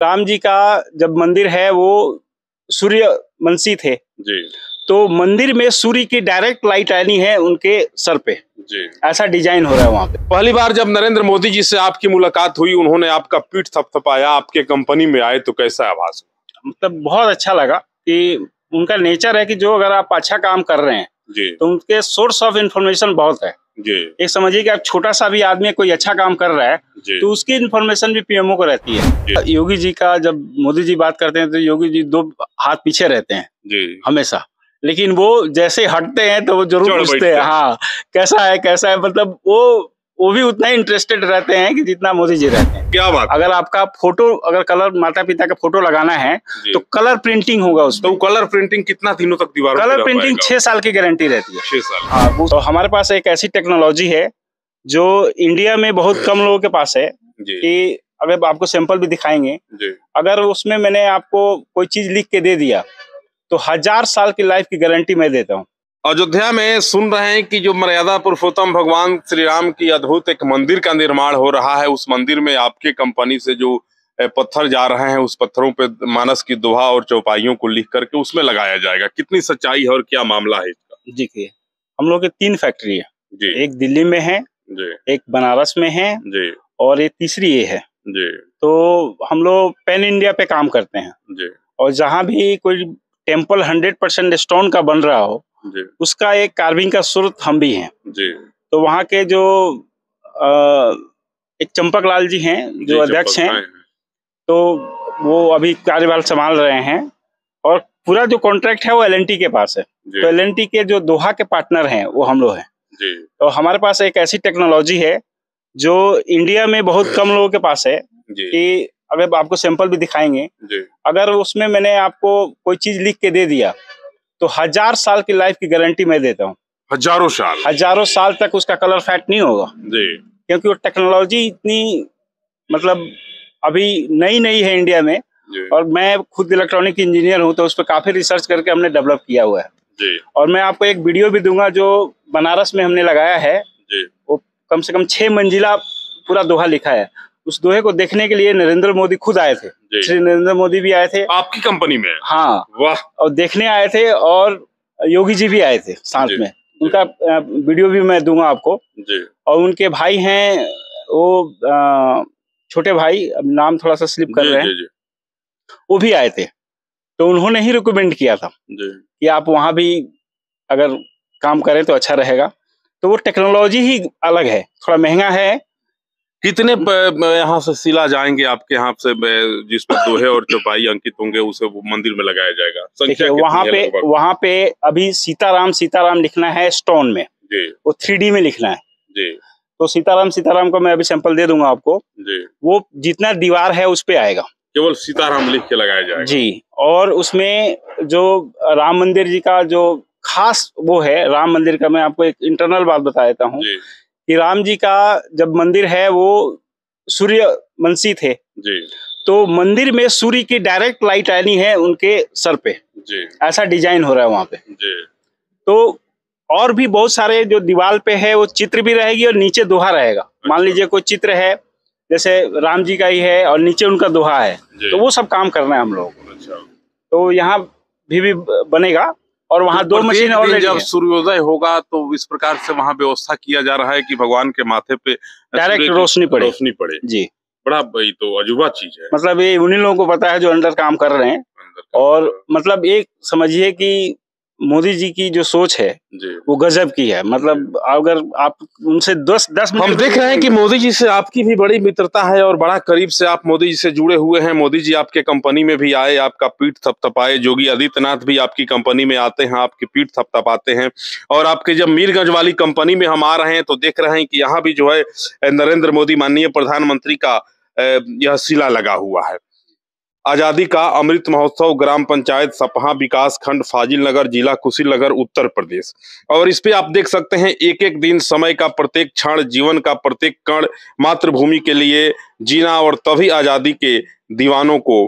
राम जी का जब मंदिर है वो सूर्यवंशी थे जी। तो मंदिर में सूर्य की डायरेक्ट लाइट आनी है उनके सर पे जी। ऐसा डिजाइन हो रहा है वहाँ पे। पहली बार जब नरेंद्र मोदी जी से आपकी मुलाकात हुई, उन्होंने आपका पीठ थपथपाया, आपके कंपनी में आए, तो कैसा आभास हुआ? मतलब बहुत अच्छा लगा कि उनका नेचर है कि जो अगर आप अच्छा काम कर रहे हैं जी। तो उनके सोर्स ऑफ इंफॉर्मेशन बहुत है जी। एक समझिए कि आप छोटा सा भी आदमी कोई अच्छा काम कर रहा है तो उसकी इन्फॉर्मेशन भी पीएमओ को रहती है। योगी जी का जब मोदी जी बात करते हैं तो योगी जी 2 हाथ पीछे रहते हैं जी हमेशा, लेकिन वो जैसे हटते हैं तो वो जरूर पूछते हैं हाँ कैसा है मतलब वो भी उतना ही इंटरेस्टेड रहते हैं कि जितना मोदी जी रहते हैं। क्या बात। अगर आपका फोटो अगर कलर माता पिता का फोटो लगाना है तो कलर प्रिंटिंग होगा उसमें। तो कलर प्रिंटिंग कितना दिनों तक दीवारों पे? कलर प्रिंटिंग 6 साल की गारंटी रहती है। 6 साल। हाँ, तो हमारे पास एक ऐसी टेक्नोलॉजी है जो इंडिया में बहुत कम लोगों के पास है कि अगर आपको सैंपल भी दिखाएंगे अगर उसमें मैंने आपको कोई चीज लिख के दे दिया तो 1000 साल की लाइफ की गारंटी मैं देता हूँ। अयोध्या में सुन रहे हैं कि जो मर्यादा पुरुषोत्तम भगवान श्री राम की अद्भुत एक मंदिर का निर्माण हो रहा है, उस मंदिर में आपके कंपनी से जो पत्थर जा रहे हैं उस पत्थरों पे मानस की दोहा और चौपाइयों को लिख करके उसमें लगाया जाएगा। कितनी सच्चाई है और क्या मामला है इसका? देखिए हम लोग के 3 फैक्ट्री है जी। एक दिल्ली में है जी। एक बनारस में है जी। और एक तीसरी ये है जी। तो हम लोग पैन इंडिया पे काम करते हैं जी। और जहाँ भी कोई टेम्पल 100% स्टोन का बन रहा हो जी। उसका एक कार्विंग का स्रोत हम भी हैं जी। तो वहाँ के जो एक चंपक लाल जी हैं जो अध्यक्ष हैं तो वो अभी कार्यभार संभाल रहे हैं और पूरा जो कॉन्ट्रैक्ट है वो एल&टी के पास है। तो एल&टी के जो दोहा के पार्टनर हैं वो हम लोग हैं जी। तो हमारे पास एक ऐसी टेक्नोलॉजी है जो इंडिया में बहुत कम लोगों के पास है कि अगर आपको सैंपल भी दिखाएंगे अगर उसमें मैंने आपको कोई चीज लिख के दे दिया तो 1000 साल की लाइफ की गारंटी मैं देता हूँ। हजारों साल तक उसका कलर फैट नहीं होगा जी। क्योंकि वो टेक्नोलॉजी इतनी मतलब अभी नई है इंडिया में और मैं खुद इलेक्ट्रॉनिक इंजीनियर हूँ तो उस पर काफी रिसर्च करके हमने डेवलप किया हुआ है जी। और मैं आपको एक वीडियो भी दूंगा जो बनारस में हमने लगाया है जी। वो कम से कम 6 मंजिला पूरा दोहा लिखा है। उस दोहे को देखने के लिए नरेंद्र मोदी खुद आए थे, श्री नरेंद्र मोदी भी आए थे आपकी कंपनी में। हाँ वाह। और देखने आए थे और योगी जी भी आए थे साथ में। उनका वीडियो भी मैं दूंगा आपको जी। और उनके भाई हैं वो छोटे भाई, अब नाम थोड़ा सा स्लिप कर रहे हैं, वो भी आए थे। तो उन्होंने ही रिकमेंड किया था कि आप वहां भी अगर काम करें तो अच्छा रहेगा। तो वो टेक्नोलॉजी ही अलग है, थोड़ा महंगा है। कितने यहाँ से सिला जाएंगे आपके यहाँ से जिस पर दोहे और चौपाई अंकित होंगे उसे वो मंदिर में लगाया जाएगा? देखिए वहाँ पे अभी सीताराम लिखना है स्टोन में जी। वो 3D में लिखना है जी। तो सीताराम को मैं अभी सैंपल दे दूंगा आपको जी। वो जितना दीवार है उस पे आएगा, केवल सीताराम लिख के लगाया जाएगा जी। और उसमें जो राम मंदिर जी का जो खास वो है राम मंदिर का, मैं आपको एक इंटरनल बात बता देता हूँ कि राम जी का जब मंदिर है वो सूर्यवंशी थे जी। तो मंदिर में सूर्य की डायरेक्ट लाइट आनी है उनके सर पे जी। ऐसा डिजाइन हो रहा है वहाँ पे जी। तो और भी बहुत सारे जो दीवार पे है वो चित्र भी रहेगी और नीचे दोहा रहेगा। अच्छा। मान लीजिए कोई चित्र है जैसे राम जी का ही है और नीचे उनका दोहा है तो वो सब काम करना है हम लोग। अच्छा। तो यहाँ भी बनेगा और वहाँ तो 2 मशीन और जब सूर्योदय होगा तो इस प्रकार से वहाँ व्यवस्था किया जा रहा है कि भगवान के माथे पे डायरेक्ट रोशनी पड़े जी। बड़ा भाई तो अजूबा चीज है। मतलब ये उन्हीं लोगों को पता है जो अंदर काम कर रहे हैं। और मतलब एक समझिए कि मोदी जी की जो सोच है वो गजब की है। मतलब अगर आप उनसे 10 मिनट हम देख रहे हैं कि मोदी जी से आपकी भी बड़ी मित्रता है और बड़ा करीब से आप मोदी जी से जुड़े हुए हैं। मोदी जी आपके कंपनी में भी आए, आपका पीठ थपथपाए। योगी आदित्यनाथ भी आपकी कंपनी में आते हैं, आपकी पीठ थपथपाते हैं। और आपके जब मीरगंज वाली कंपनी में हम आ रहे हैं तो देख रहे हैं कि यहाँ भी जो है नरेंद्र मोदी माननीय प्रधानमंत्री का यह शिला लगा हुआ है। आजादी का अमृत महोत्सव, ग्राम पंचायत सपहा, विकास खंड फाजिल नगर, जिला कुशीनगर, उत्तर प्रदेश। और इस पे आप देख सकते हैं एक एक दिन, समय का प्रत्येक क्षण, जीवन का प्रत्येक कण मातृभूमि के लिए जीना, और तभी आजादी के दीवानों को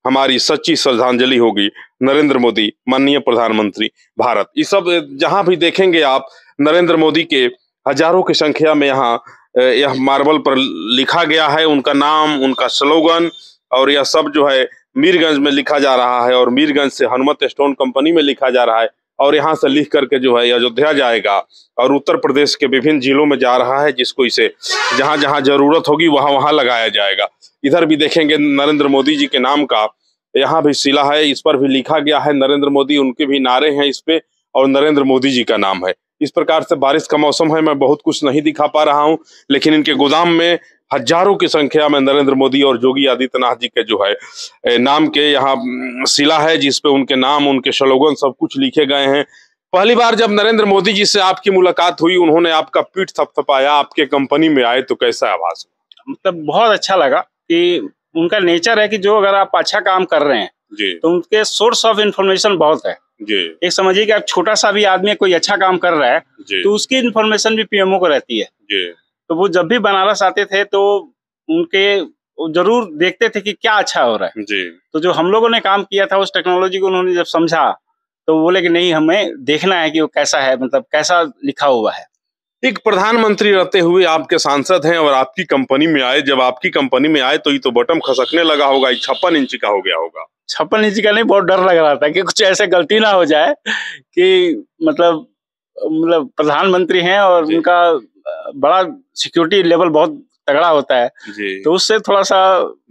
हमारी सच्ची श्रद्धांजलि होगी। नरेंद्र मोदी माननीय प्रधानमंत्री भारत। ये सब जहां भी देखेंगे आप नरेंद्र मोदी के हजारों की संख्या में यहाँ यह मार्बल पर लिखा गया है उनका नाम, उनका स्लोगन और यह सब जो है मीरगंज में लिखा जा रहा है और मीरगंज से हनुमत स्टोन कंपनी में लिखा जा रहा है और यहाँ से लिख करके जो है अयोध्या जाएगा और उत्तर प्रदेश के विभिन्न जिलों में जा रहा है, जिसको इसे जहां जहां जरूरत होगी वहां वहां लगाया जाएगा। इधर भी देखेंगे नरेंद्र मोदी जी के नाम का यहाँ भी शिला है, इस पर भी लिखा गया है नरेंद्र मोदी, उनके भी नारे हैं इस पे और नरेंद्र मोदी जी का नाम है। इस प्रकार से बारिश का मौसम है, मैं बहुत कुछ नहीं दिखा पा रहा हूँ, लेकिन इनके गोदाम में हजारों की संख्या में नरेंद्र मोदी और योगी आदित्यनाथ जी के जो है नाम के यहाँ शिला है, जिसपे उनके नाम, उनके स्लोगन सब कुछ लिखे गए हैं। पहली बार जब नरेंद्र मोदी जी से आपकी मुलाकात हुई, उन्होंने आपका पीठ थपथपाया, आपके कंपनी में आए, तो कैसा आभास हुआ? मतलब बहुत अच्छा लगा कि उनका नेचर है कि जो अगर आप अच्छा काम कर रहे हैं जी, तो उनके सोर्स ऑफ इंफॉर्मेशन बहुत है जी। एक समझिए कि आप छोटा सा भी आदमी कोई अच्छा काम कर रहा है तो उसकी इंफॉर्मेशन भी पीएमओ को रहती है जी। तो वो जब भी बनारस आते थे तो उनके जरूर देखते थे कि क्या अच्छा हो रहा है जी। तो जो हम लोगों ने काम किया था उस टेक्नोलॉजी को उन्होंने जब समझा तो बोले कि नहीं, हमें देखना है कि वो कैसा है, मतलब कैसा लिखा हुआ है। एक प्रधानमंत्री रहते हुए आपके सांसद हैं और आपकी कंपनी में आए, जब आपकी कंपनी में आए तो ये तो बटन खसकने लगा होगा, 56 इंच का हो गया होगा। 56 इंच का नहीं, बहुत डर लग रहा था कि कुछ ऐसे गलती ना हो जाए कि मतलब प्रधानमंत्री हैं और उनका बड़ा सिक्योरिटी लेवल बहुत तगड़ा होता है जी। तो उससे थोड़ा सा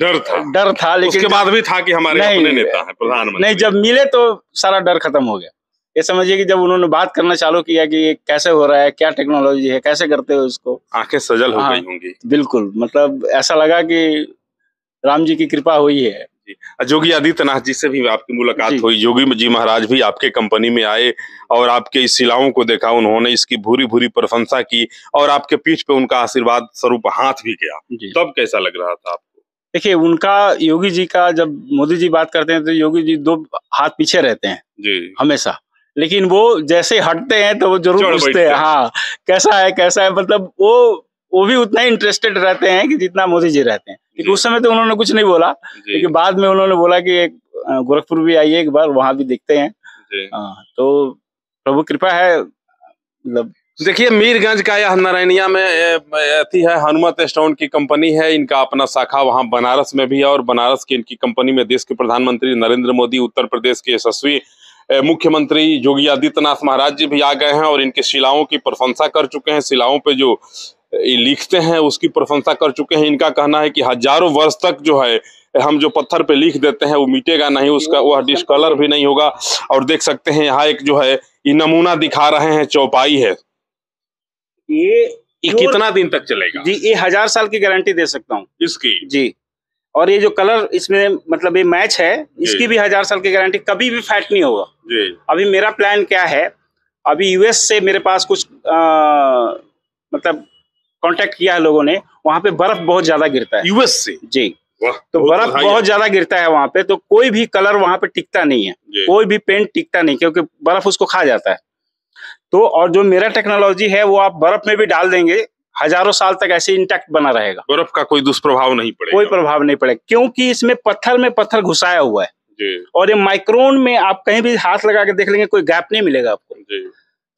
डर था लेकिन उसके बाद भी था कि हमारे अपने नेता हैं प्रधानमंत्री। नहीं, जब मिले तो सारा डर खत्म हो गया। ये समझिए कि जब उन्होंने बात करना चालू किया कि ये कैसे हो रहा है, क्या टेक्नोलॉजी है, कैसे करते हो इसको, आंखें सजल हो गई होंगी। बिल्कुल, मतलब ऐसा लगा कि राम जी की कृपा हुई है। योगी आदित्यनाथ जी से भी आपकी मुलाकात हुई, योगी जी महाराज भी आपके कंपनी में आए और आपके इस शिलाओं को देखा, उन्होंने इसकी भूरी भूरी प्रशंसा की और आपके पीठ पे उनका आशीर्वाद स्वरूप हाथ भी किया, तब कैसा लग रहा था आपको? देखिए, उनका, योगी जी का, जब मोदी जी बात करते हैं तो योगी जी 2 हाथ पीछे रहते हैं जी हमेशा, लेकिन वो जैसे हटते हैं तो वो जरूर पूछते हैं हाँ कैसा है, मतलब वो भी उतना ही इंटरेस्टेड रहते हैं कि जितना मोदी जी रहते हैं। क्योंकि उस समय तो उन्होंने कुछ नहीं बोला, लेकिन बाद में उन्होंने बोला कि गोरखपुर भी आइए एक बार, वहां भी देखते हैं। तो प्रभु कृपा है। मतलब देखिए, मीरगंज का यह नारायणिया में है हनुमत स्टोन की कंपनी है, इनका अपना शाखा वहां बनारस में भी है और बनारस की इनकी कंपनी में देश के प्रधानमंत्री नरेंद्र मोदी, उत्तर प्रदेश के यशस्वी मुख्यमंत्री योगी आदित्यनाथ महाराज जी भी आ गए हैं और इनके शिलाओं की प्रशंसा कर चुके हैं। शिलाओं पे जो लिखते हैं उसकी प्रशंसा कर चुके हैं। इनका कहना है कि हजारों वर्ष तक जो है हम जो पत्थर पे लिख देते हैं वो मिटेगा नहीं, उसका वह डिस्कलर भी नहीं होगा। और देख सकते हैं यहाँ एक जो है ये नमूना दिखा रहे हैं, चौपाई है, ये कितना दिन तक चलेगा? जी, ये 1000 साल की गारंटी दे सकता हूँ इसकी जी। और ये जो कलर इसमें मतलब ये मैच है, इसकी भी 1000 साल की गारंटी, कभी भी फैट नहीं होगा जी। अभी मेरा प्लान क्या है, अभी यूएस से मेरे पास कुछ मतलब कांटेक्ट किया है लोगों ने, वहां पे बर्फ बहुत ज्यादा गिरता है यूएस से जी, तो बर्फ बहुत ज्यादा गिरता है वहां पे, तो कोई भी कलर वहां पे टिकता नहीं है, कोई भी पेंट टिकता नहीं, क्योंकि बर्फ उसको खा जाता है। तो और जो मेरा टेक्नोलॉजी है वो आप बर्फ में भी डाल देंगे, हजारों साल तक ऐसे इंटैक्ट बना रहेगा, बर्फ का कोई दुष्प्रभाव नहीं पड़ेगा, कोई प्रभाव नहीं पड़ेगा, क्योंकि इसमें पत्थर घुसाया हुआ है जी। और ये माइक्रोन में आप कहीं भी हाथ लगा के देख लेंगे, कोई गैप नहीं मिलेगा आपको जी।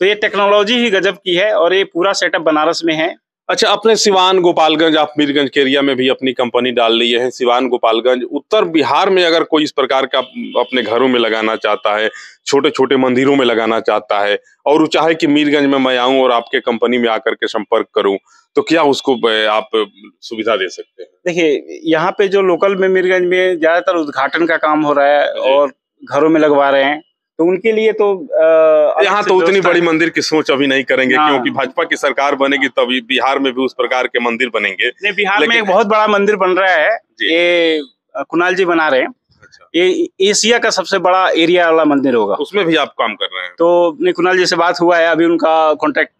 तो ये टेक्नोलॉजी ही गजब की है और ये पूरा सेटअप बनारस में है। अच्छा, अपने सिवान गोपालगंज, आप मीरगंज के एरिया में भी अपनी कंपनी डाल ली है, सिवान गोपालगंज, उत्तर बिहार में अगर कोई इस प्रकार का अपने घरों में लगाना चाहता है, छोटे छोटे मंदिरों में लगाना चाहता है और वो चाहे कि मीरगंज में मैं आऊं और आपके कंपनी में आकर के संपर्क करूं, तो क्या उसको आप सुविधा दे सकते हैं? देखिए, यहाँ पे जो लोकल में मीरगंज में ज्यादातर उद्घाटन का काम हो रहा है और घरों में लगवा रहे हैं, तो उनके लिए तो यहाँ तो उतनी बड़ी मंदिर की सोच अभी नहीं करेंगे, क्योंकि भाजपा की सरकार बनेगी तभी बिहार में भी उस प्रकार के मंदिर बनेंगे। नहीं, बिहार में एक बहुत बड़ा मंदिर बन रहा है, ये कुणाल जी बना रहे हैं। अच्छा। ये एशिया का सबसे बड़ा एरिया वाला मंदिर होगा, उसमें भी आप काम कर रहे हैं? तो कुणाल जी से बात हुआ है, अभी उनका कॉन्ट्रैक्ट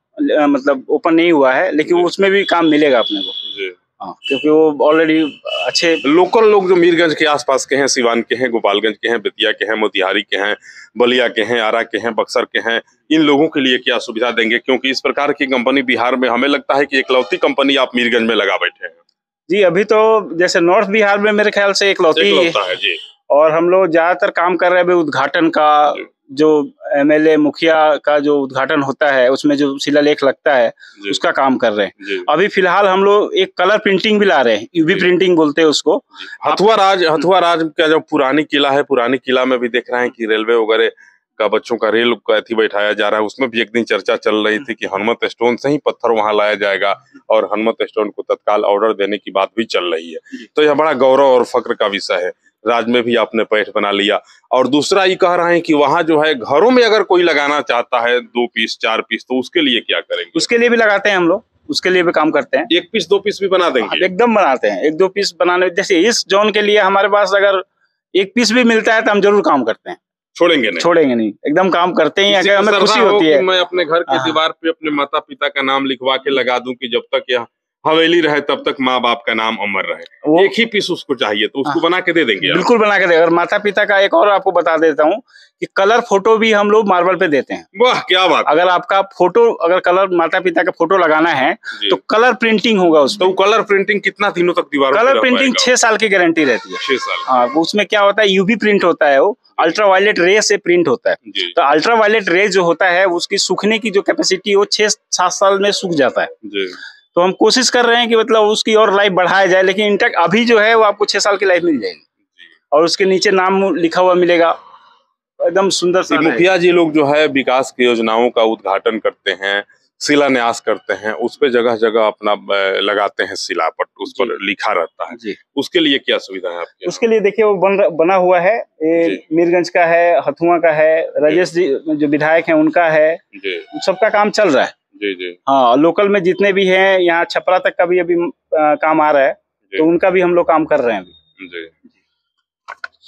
मतलब ओपन नहीं हुआ है, लेकिन उसमें भी काम मिलेगा अपने को जी। हाँ, क्योंकि वो ऑलरेडी अच्छे लोकल लोग जो मीरगंज के आसपास के हैं, सिवान के हैं, गोपालगंज के हैं, बेतिया के हैं, मोतिहारी के हैं, बलिया के हैं, आरा के हैं, बक्सर के हैं, इन लोगों के लिए क्या सुविधा देंगे? क्योंकि इस प्रकार की कंपनी बिहार में हमें लगता है कि एकलौती कंपनी आप मीरगंज में लगा बैठे हैं जी। अभी तो जैसे नॉर्थ बिहार में मेरे ख्याल से एकलौती है जी। और हम लोग ज्यादातर काम कर रहे हैं उद्घाटन का, जो एमएलए मुखिया का जो उद्घाटन होता है उसमें जो शिलालेख लगता है उसका काम कर रहे हैं। अभी फिलहाल हम लोग एक कलर प्रिंटिंग भी ला रहे हैं, यूवी प्रिंटिंग बोलते हैं उसको। हथुआ राज का जो पुरानी किला है, पुरानी किला में भी देख रहे हैं कि रेलवे वगैरह का बच्चों का रेल का अथी बैठाया जा रहा है। उसमें भी एक दिन चर्चा चल रही थी कि हनुमत स्टोन से ही पत्थर वहां लाया जाएगा और हनुमत स्टोन को तत्काल ऑर्डर देने की बात भी चल रही है। तो यह बड़ा गौरव और फक्र का विषय है। राज में भी आपने पैठ बना लिया। और दूसरा ये कह रहे हैं कि वहां जो है घरों में अगर कोई लगाना चाहता है 2 पीस 4 पीस तो उसके लिए क्या करेंगे? उसके लिए भी लगाते हैं हम लोग, उसके लिए भी काम करते हैं। 1 पीस 2 पीस भी बना देंगे? एकदम बनाते हैं। 1-2 पीस बनाने, जैसे इस जोन के लिए हमारे पास अगर 1 पीस भी मिलता है तो हम जरूर काम करते हैं। छोड़ेंगे नहीं, एकदम काम करते हैं। अगर हमें खुशी होती है मैं अपने घर की दीवार पे अपने माता पिता का नाम लिखवा के लगा दूं कि जब तक यह हवेली रहे तब तक माँ बाप का नाम अमर रहे। 1 ही पीस उसको चाहिए तो उसको बना के दे देंगे? बिल्कुल बना के देंगे। और माता पिता का एक और आपको बता देता हूँ कि कलर फोटो भी हम लोग मार्बल पे देते हैं। वाह क्या बात! अगर आपका फोटो, अगर कलर माता पिता का फोटो लगाना है तो कलर प्रिंटिंग होगा उसमें। तो कलर प्रिंटिंग कितना दिनों तक दीवारों? कलर प्रिंटिंग 6 साल की गारंटी रहती है। 6 साल? हाँ, उसमें क्या होता है, यूवी प्रिंट होता है, वो अल्ट्रावायलेट रे से प्रिंट होता है। तो अल्ट्रावायलेट रे जो होता है उसकी सूखने की जो कैपेसिटी वो 6-7 साल में सूख जाता है। तो हम कोशिश कर रहे हैं कि मतलब उसकी और लाइफ बढ़ाया जाए, लेकिन इंटेक्ट अभी जो है वो आपको 6 साल की लाइफ मिल जाएगी और उसके नीचे नाम लिखा हुआ मिलेगा, एकदम सुंदर सा। मुखिया जी लोग जो है विकास की योजनाओं का उद्घाटन करते हैं, शिलान्यास करते हैं, उस पे जगह जगह अपना लगाते हैं शिलापट, उस पर लिखा रहता है। उसके लिए क्या सुविधा है आपके? उसके लिए देखिए वो बना हुआ है, ये मीरगंज का है, हथुआ का है, राजेश जी जो विधायक हैं उनका है, सबका काम चल रहा है। जी। हाँ, लोकल में जितने भी हैं, यहाँ छपरा तक का भी अभी काम आ रहा है, तो उनका भी हम लोग काम कर रहे हैं अभी।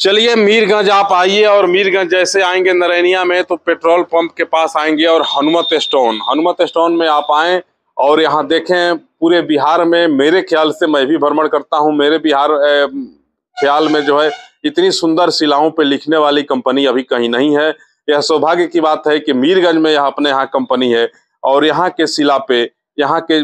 चलिए मीरगंज आप आइए, और मीरगंज जैसे आएंगे नरैनिया में तो पेट्रोल पंप के पास आएंगे और हनुमत स्टोन में आप आएं और यहाँ देखें पूरे बिहार में, मेरे ख्याल से मैं भी भ्रमण करता हूँ, मेरे बिहार ख्याल में जो है इतनी सुंदर शिलाओं पे लिखने वाली कंपनी अभी कहीं नहीं है। यह सौभाग्य की बात है कि मीरगंज में अपने यहाँ कंपनी है और यहाँ के शिला पे, यहाँ के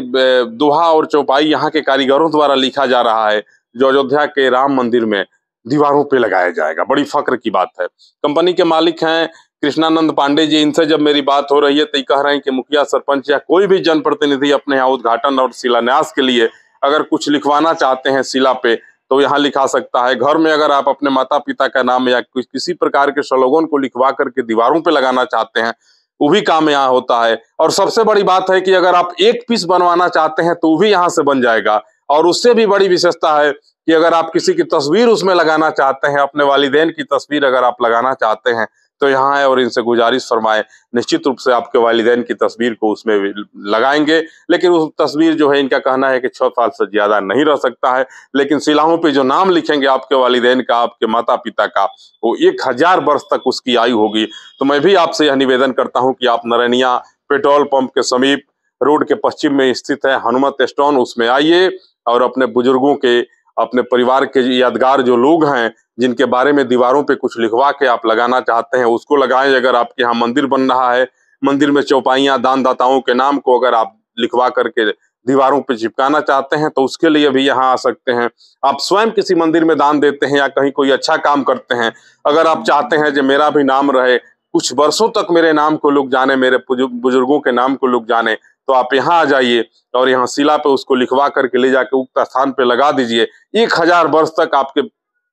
दोहा और चौपाई यहाँ के कारीगरों द्वारा लिखा जा रहा है, जो अयोध्या के राम मंदिर में दीवारों पे लगाया जाएगा। बड़ी फक्र की बात है। कंपनी के मालिक हैं कृष्णानंद पांडे जी। इनसे जब मेरी बात हो रही है तो ये कह रहे हैं कि मुखिया, सरपंच या कोई भी जनप्रतिनिधि अपने यहाँ उद्घाटन और शिलान्यास के लिए अगर कुछ लिखवाना चाहते हैं शिला पे तो यहाँ लिखा सकता है। घर में अगर आप अपने माता पिता का नाम या किसी प्रकार के स्लोगन को लिखवा करके दीवारों पे लगाना चाहते हैं, वो भी काम यहाँ होता है। और सबसे बड़ी बात है कि अगर आप 1 पीस बनवाना चाहते हैं तो वो भी यहाँ से बन जाएगा। और उससे भी बड़ी विशेषता है कि अगर आप किसी की तस्वीर उसमें लगाना चाहते हैं, अपने वालिदैन की तस्वीर अगर आप लगाना चाहते हैं तो यहाँ है, और इनसे गुजारिश फरमाए, निश्चित रूप से आपके वालिदैन की तस्वीर को उसमें लगाएंगे। लेकिन उस तस्वीर जो है, इनका कहना है कि 6 साल से ज्यादा नहीं रह सकता है, लेकिन शिलाओं पे जो नाम लिखेंगे आपके वालिदैन का, आपके माता पिता का, वो 1000 वर्ष तक उसकी आयु होगी। तो मैं भी आपसे यह निवेदन करता हूँ कि आप नरैनिया पेट्रोल पंप के समीप रोड के पश्चिम में स्थित है हनुमत स्टोन, उसमें आइए और अपने बुजुर्गों के, अपने परिवार के यादगार जो लोग हैं जिनके बारे में दीवारों पे कुछ लिखवा के आप लगाना चाहते हैं उसको लगाएं। अगर आपके यहाँ मंदिर बन रहा है, मंदिर में चौपाइयाँ दानदाताओं के नाम को अगर आप लिखवा करके दीवारों पे चिपकाना चाहते हैं तो उसके लिए भी यहाँ आ सकते हैं। आप स्वयं किसी मंदिर में दान देते हैं या कहीं कोई अच्छा काम करते हैं, अगर आप चाहते हैं कि मेरा भी नाम रहे, कुछ वर्षों तक मेरे नाम को लोग जाने, मेरे बुजुर्गों के नाम को लोग जाने, तो आप यहाँ आ जाइए और यहाँ शिला पे उसको लिखवा करके ले जाके उक्त स्थान पे लगा दीजिए। 1000 वर्ष तक आपके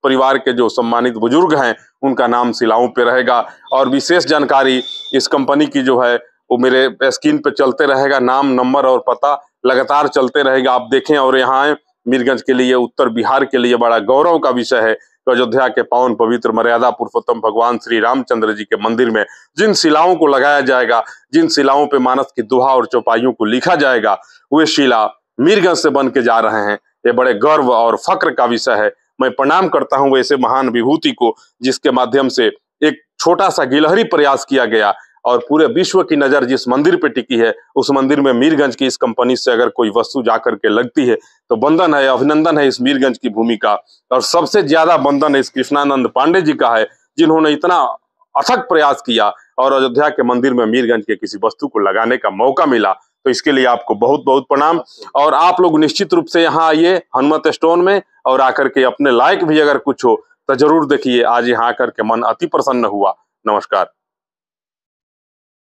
परिवार के जो सम्मानित बुजुर्ग हैं उनका नाम शिलाओं पे रहेगा। और विशेष जानकारी इस कंपनी की जो है वो मेरे स्क्रीन पे चलते रहेगा, नाम, नंबर और पता लगातार चलते रहेगा, आप देखें और यहाँ आए। मीरगंज के लिए, उत्तर बिहार के लिए बड़ा गौरव का विषय है कि अयोध्या के पावन पवित्र मर्यादा पुरुषोत्तम भगवान श्री रामचंद्र जी के मंदिर में जिन शिलाओं को लगाया जाएगा, जिन शिलाओं पे मानस की दोहा और चौपाइयों को लिखा जाएगा, वे शिला मीरगंज से बन के जा रहे हैं। ये बड़े गर्व और फक्र का विषय है। मैं प्रणाम करता हूं वैसे महान विभूति को जिसके माध्यम से एक छोटा सा गिलहरी प्रयास किया गया और पूरे विश्व की नजर जिस मंदिर पे टिकी है, उस मंदिर में मीरगंज की इस कंपनी से अगर कोई वस्तु जाकर के लगती है तो वंदन है, अभिनंदन है इस मीरगंज की भूमि का। और सबसे ज्यादा वंदन इस कृष्णानंद पांडे जी का है जिन्होंने इतना अथक प्रयास किया और अयोध्या के मंदिर में मीरगंज के किसी वस्तु को लगाने का मौका मिला। तो इसके लिए आपको बहुत बहुत प्रणाम। और आप लोग निश्चित रूप से यहाँ आइए हनुमत स्टोन में और आकर के अपने लायक भी अगर कुछ हो तो जरूर देखिए। आज यहाँ आकर के मन अति प्रसन्न हुआ। नमस्कार।